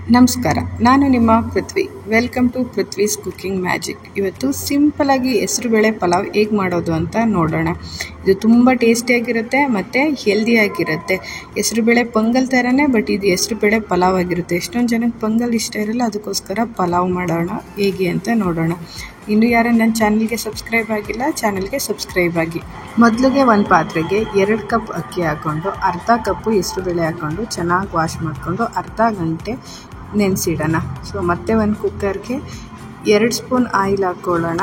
ನಮಸ್ಕಾರ, ನಾನು ನಿಮ್ಮ Prithvi. Welcome to Prithvi's cooking magic. ಇವತ್ತು ಸಿಂಪಲಾಗಿ ಹೆಸರುಬೇಳೆ ಪಲಾವ್ ಹೇಗೆ ಮಾಡೋದು ಅಂತ ನೋಡೋಣ. ಇದು ತುಂಬ ಟೇಸ್ಟಿಯಾಗಿರುತ್ತೆ ಮತ್ತು ಹೆಲ್ದಿಯಾಗಿರುತ್ತೆ. ಹೆಸರುಬೇಳೆ ಪೊಂಗಲ್ ಥರನೇ, ಬಟ್ ಇದು ಹೆಸರುಬೇಳೆ ಪಲಾವ್ ಆಗಿರುತ್ತೆ. ಎಷ್ಟೊಂದು ಜನಕ್ಕೆ ಪೊಂಗಲ್ ಇಷ್ಟ ಇರಲ್ಲ, ಅದಕ್ಕೋಸ್ಕರ ಪಲಾವ್ ಮಾಡೋಣ ಹೇಗೆ ಅಂತ ನೋಡೋಣ. ಇನ್ನು ಯಾರು ನನ್ನ ಚಾನಲ್ಗೆ ಸಬ್ಸ್ಕ್ರೈಬ್ ಆಗಿಲ್ಲ, ಚಾನಲ್ಗೆ ಸಬ್ಸ್ಕ್ರೈಬ್ ಆಗಿ. ಮೊದಲಿಗೆ ಒಂದು ಪಾತ್ರೆಗೆ 2 ಕಪ್ ಅಕ್ಕಿ ಹಾಕ್ಕೊಂಡು ಅರ್ಧ ಕಪ್ಪು ಹೆಸರುಬೇಳೆ ಹಾಕ್ಕೊಂಡು ಚೆನ್ನಾಗಿ ವಾಶ್ ಮಾಡಿಕೊಂಡು ಅರ್ಧ ಗಂಟೆ ನೆನೆಸಿಡೋಣ. ಮತ್ತೆ ಒಂದು ಕುಕ್ಕರ್ಗೆ 2 ಸ್ಪೂನ್ ಆಯಿಲ್ ಹಾಕ್ಕೊಳ್ಳೋಣ.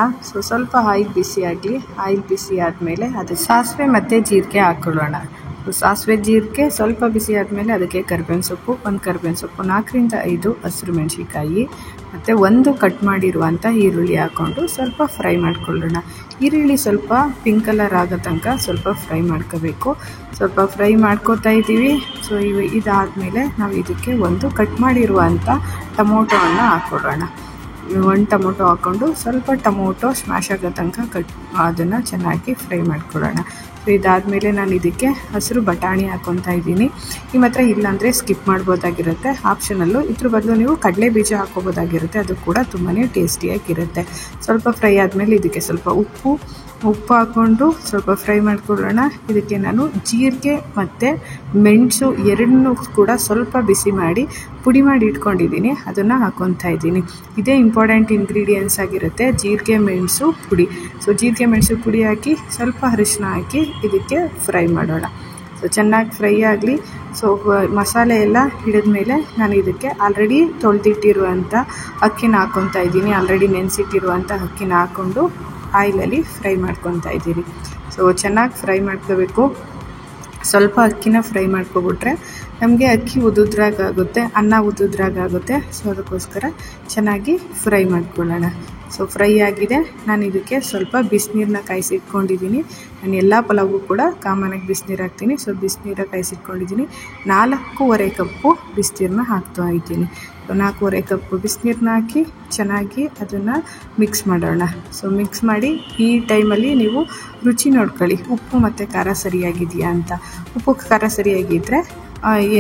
ಸ್ವಲ್ಪ ಆಯಿಲ್ ಬಿಸಿ ಆಗಲಿ. ಆಯಿಲ್ ಬಿಸಿ ಆದಮೇಲೆ ಅದಕ್ಕೆ ಸಾಸಿವೆ ಮತ್ತು ಜೀರಿಗೆ ಹಾಕ್ಕೊಳ್ಳೋಣ. ಸಾಸಿವೆ ಜೀರಿಗೆ ಸ್ವಲ್ಪ ಬಿಸಿ ಆದಮೇಲೆ ಅದಕ್ಕೆ ಕರಿಬೇವಿನ ಸೊಪ್ಪು, 4ರಿಂದ 5 ಹಸಿರು ಮೆಣಸಿನ್ಕಾಯಿ ಮತ್ತು 1 ಕಟ್ ಮಾಡಿರುವಂಥ ಈರುಳ್ಳಿ ಹಾಕ್ಕೊಂಡು ಸ್ವಲ್ಪ ಫ್ರೈ ಮಾಡ್ಕೊಳ್ಳೋಣ. ಈರುಳ್ಳಿ ಸ್ವಲ್ಪ ಪಿಂಕ್ ಕಲರ್ ಆಗೋ ತನಕ ಸ್ವಲ್ಪ ಫ್ರೈ ಮಾಡ್ಕೋಬೇಕು. ಸ್ವಲ್ಪ ಫ್ರೈ ಮಾಡ್ಕೋತಾ ಇದ್ದೀವಿ. ಇದಾದಮೇಲೆ ನಾವು ಇದಕ್ಕೆ 1 ಕಟ್ ಮಾಡಿರುವಂಥ ಟೊಮೊಟೊವನ್ನು ಹಾಕ್ಕೊಳ್ಳೋಣ. 1 ಟೊಮೊಟೊ ಹಾಕ್ಕೊಂಡು ಸ್ವಲ್ಪ ಟೊಮೊಟೊ ಸ್ಮ್ಯಾಶ್ ಆಗೋ ತನಕ ಅದನ್ನು ಚೆನ್ನಾಗಿ ಫ್ರೈ ಮಾಡ್ಕೊಳ್ಳೋಣ. ಇದಾದಮೇಲೆ ನಾನು ಇದಕ್ಕೆ ಹಸಿರು ಬಟಾಣಿ ಹಾಕ್ಕೊತಾ ಇದ್ದೀನಿ. ನಿಮ್ಮ ಹತ್ರ ಇಲ್ಲಾಂದರೆ ಸ್ಕಿಪ್ ಮಾಡ್ಬೋದಾಗಿರುತ್ತೆ, ಆಪ್ಷನಲ್ಲು. ಇದ್ರ ಬದಲು ನೀವು ಕಡಲೆ ಬೀಜ ಹಾಕ್ಕೋಬೋದಾಗಿರುತ್ತೆ, ಅದು ಕೂಡ ತುಂಬಾ ಟೇಸ್ಟಿಯಾಗಿರುತ್ತೆ. ಸ್ವಲ್ಪ ಫ್ರೈ ಆದಮೇಲೆ ಇದಕ್ಕೆ ಸ್ವಲ್ಪ ಉಪ್ಪು ಹಾಕ್ಕೊಂಡು ಸ್ವಲ್ಪ ಫ್ರೈ ಮಾಡ್ಕೊಳ್ಳೋಣ. ಇದಕ್ಕೆ ನಾನು ಜೀರಿಗೆ ಮತ್ತು ಮೆಣಸು ಎರಡನ್ನೂ ಕೂಡ ಸ್ವಲ್ಪ ಬಿಸಿ ಮಾಡಿ ಪುಡಿ ಮಾಡಿ ಇಟ್ಕೊಂಡಿದ್ದೀನಿ, ಅದನ್ನು ಹಾಕ್ಕೊತಾ ಇದ್ದೀನಿ. ಇದೇ ಇಂಪಾರ್ಟೆಂಟ್ ಇಂಗ್ರೀಡಿಯೆಂಟ್ಸ್ ಆಗಿರುತ್ತೆ, ಜೀರಿಗೆ ಮೆಣಸು ಪುಡಿ. ಜೀರಿಗೆ ಮೆಣಸು ಪುಡಿ ಹಾಕಿ ಸ್ವಲ್ಪ ಅರಿಶಿನ ಹಾಕಿ ಇದಕ್ಕೆ ಫ್ರೈ ಮಾಡೋಣ. ಚೆನ್ನಾಗಿ ಫ್ರೈ ಆಗಲಿ. ಮಸಾಲೆ ಎಲ್ಲ ಹಿಡಿದ್ಮೇಲೆ ನಾನು ಇದಕ್ಕೆ ಆಲ್ರೆಡಿ ತೊಳೆದಿಟ್ಟಿರುವಂಥ ಅಕ್ಕಿನ ಹಾಕ್ಕೊತಾ ಇದ್ದೀನಿ. ಆಲ್ರೆಡಿ ನೆನೆಸಿಟ್ಟಿರುವಂಥ ಅಕ್ಕಿನ ಹಾಕ್ಕೊಂಡು ಆಯಿಲಲ್ಲಿ ಫ್ರೈ ಮಾಡ್ಕೊತಾ ಇದ್ದೀನಿ. ಚೆನ್ನಾಗಿ ಫ್ರೈ ಮಾಡ್ಕೋಬೇಕು. ಸ್ವಲ್ಪ ಅಕ್ಕಿನ ಫ್ರೈ ಮಾಡ್ಕೊಬಿಟ್ರೆ ನಮಗೆ ಅಕ್ಕಿ ಉದುದ್ರಾಗುತ್ತೆ, ಅನ್ನ ಉದುದ್ರಾಗುತ್ತೆ. ಅದಕ್ಕೋಸ್ಕರ ಚೆನ್ನಾಗಿ ಫ್ರೈ ಮಾಡ್ಕೊಳ್ಳೋಣ. ಫ್ರೈ ಆಗಿದೆ. ನಾನು ಇದಕ್ಕೆ ಸ್ವಲ್ಪ ಬಿಸಿನೀರನ್ನ ಕಾಯಿಸಿಟ್ಕೊಂಡಿದ್ದೀನಿ. ನಾನು ಎಲ್ಲ ಪಲಾವ್ಗೂ ಕೂಡ ಕಾಮನಾಗಿ ಬಿಸಿನೀರು ಹಾಕ್ತೀನಿ. ಬಿಸಿನೀರ ಕಾಯಿಸಿಟ್ಕೊಂಡಿದ್ದೀನಿ. 4.25 ಕಪ್ಪು ಬಿಸಿನೀರನ್ನ ಹಾಕ್ತಾ ಇದ್ದೀನಿ. 4.25 ಕಪ್ಪು ಬಿಸಿನೀರನ್ನ ಹಾಕಿ ಚೆನ್ನಾಗಿ ಅದನ್ನು ಮಿಕ್ಸ್ ಮಾಡೋಣ. ಮಿಕ್ಸ್ ಮಾಡಿ ಈ ಟೈಮಲ್ಲಿ ನೀವು ರುಚಿ ನೋಡ್ಕೊಳ್ಳಿ, ಉಪ್ಪು ಮತ್ತು ಖಾರ ಸರಿಯಾಗಿದೆಯಾ ಅಂತ. ಉಪ್ಪು ಖಾರ ಸರಿಯಾಗಿದ್ದರೆ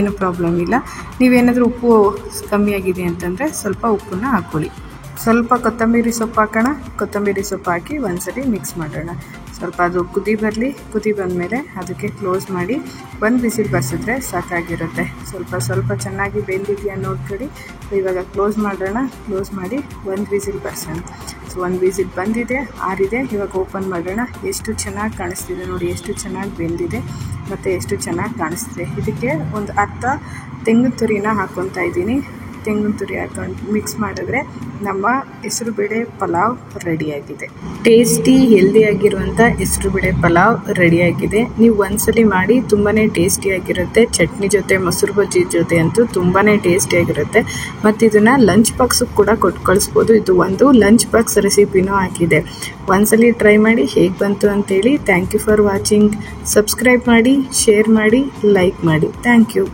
ಏನು ಪ್ರಾಬ್ಲಮ್ ಇಲ್ಲ. ನೀವೇನಾದರೂ ಉಪ್ಪು ಕಮ್ಮಿ ಆಗಿದೆ ಅಂತಂದರೆ ಸ್ವಲ್ಪ ಉಪ್ಪನ್ನು ಹಾಕ್ಕೊಳ್ಳಿ. ಸ್ವಲ್ಪ ಕೊತ್ತಂಬರಿ ಸೊಪ್ಪು ಹಾಕೋಣ. ಕೊತ್ತಂಬರಿ ಸೊಪ್ಪು ಹಾಕಿ ಒಂದ್ಸರಿ ಮಿಕ್ಸ್ ಮಾಡೋಣ. ಸ್ವಲ್ಪ ಅದು ಕುದಿ ಬರಲಿ. ಕುದಿ ಬಂದಮೇಲೆ ಅದಕ್ಕೆ ಕ್ಲೋಸ್ ಮಾಡಿ 1 ವಿಸಿಲ್ ಬರ್ಸಿದ್ರೆ ಸಾಕಾಗಿರುತ್ತೆ. ಸ್ವಲ್ಪ ಚೆನ್ನಾಗಿ ಬೆಂದಿದೆಯಾ ನೋಡ್ಕೊಳ್ಳಿ. ಇವಾಗ ಕ್ಲೋಸ್ ಮಾಡೋಣ. ಕ್ಲೋಸ್ ಮಾಡಿ 1 ವಿಸಿಲ್ ಬರ್ಸೋಣ. 1 ವಿಸಿಲ್ ಬಂದಿದೆ, ಆರಿದೆ. ಇವಾಗ ಓಪನ್ ಮಾಡೋಣ. ಎಷ್ಟು ಚೆನ್ನಾಗಿ ಕಾಣಿಸ್ತಿದೆ ನೋಡಿ, ಎಷ್ಟು ಚೆನ್ನಾಗಿ ಬೆಂದಿದೆ ಮತ್ತು ಎಷ್ಟು ಚೆನ್ನಾಗಿ ಕಾಣಿಸ್ತಿದೆ. ಇದಕ್ಕೆ ಒಂದು ಅರ್ಧ ತೆಂಗಿನ ತುರಿನ ಹಾಕ್ಕೊತಾ ಇದ್ದೀನಿ. ತೆಂಗಿನ ತುರಿ ಹಾಕೊಂಡು ಮಿಕ್ಸ್ ಮಾಡಿದ್ರೆ ನಮ್ಮ ಹೆಸರುಬೇಳೆ ಪಲಾವ್ ರೆಡಿಯಾಗಿದೆ. ಟೇಸ್ಟಿ ಹೆಲ್ದಿಯಾಗಿರುವಂಥ ಹೆಸರುಬೇಳೆ ಪಲಾವ್ ರೆಡಿಯಾಗಿದೆ. ನೀವು ಒಂದ್ಸಲಿ ಮಾಡಿ, ತುಂಬಾ ಟೇಸ್ಟಿಯಾಗಿರುತ್ತೆ. ಚಟ್ನಿ ಜೊತೆ, ಮೊಸರು ಬಜ್ಜಿ ಜೊತೆ ಅಂತೂ ತುಂಬಾ ಟೇಸ್ಟಿಯಾಗಿರುತ್ತೆ. ಮತ್ತು ಇದನ್ನು ಲಂಚ್ ಬಾಕ್ಸಿಗೆ ಕೂಡ ಕೊಟ್ಟು ಕಳಿಸ್ಬೋದು. ಇದು ಒಂದು ಲಂಚ್ ಬಾಕ್ಸ್ ರೆಸಿಪಿನೂ ಆಗಿದೆ. ಒಂದ್ಸಲಿ ಟ್ರೈ ಮಾಡಿ ಹೇಗೆ ಬಂತು ಅಂತೇಳಿ. Thank you for watching. Subscribe ಮಾಡಿ, ಶೇರ್ ಮಾಡಿ, ಲೈಕ್ ಮಾಡಿ. Thank you.